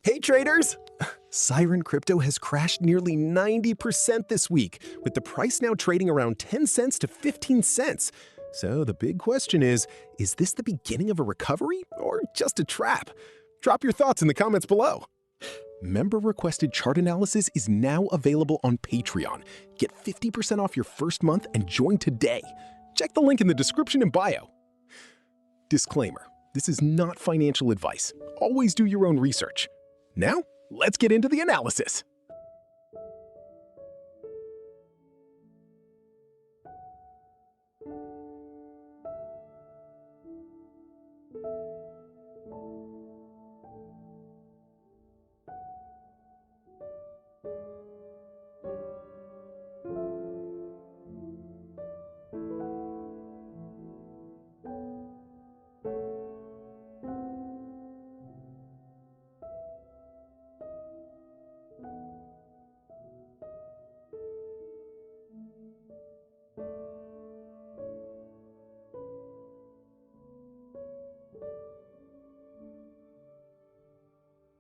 Hey traders! Siren Crypto has crashed nearly 90% this week, with the price now trading around 10 cents to 15 cents. So the big question is this the beginning of a recovery or just a trap? Drop your thoughts in the comments below. Member-requested chart analysis is now available on Patreon. Get 50% off your first month and join today. Check the link in the description and bio. Disclaimer: this is not financial advice. Always do your own research. Now, let's get into the analysis.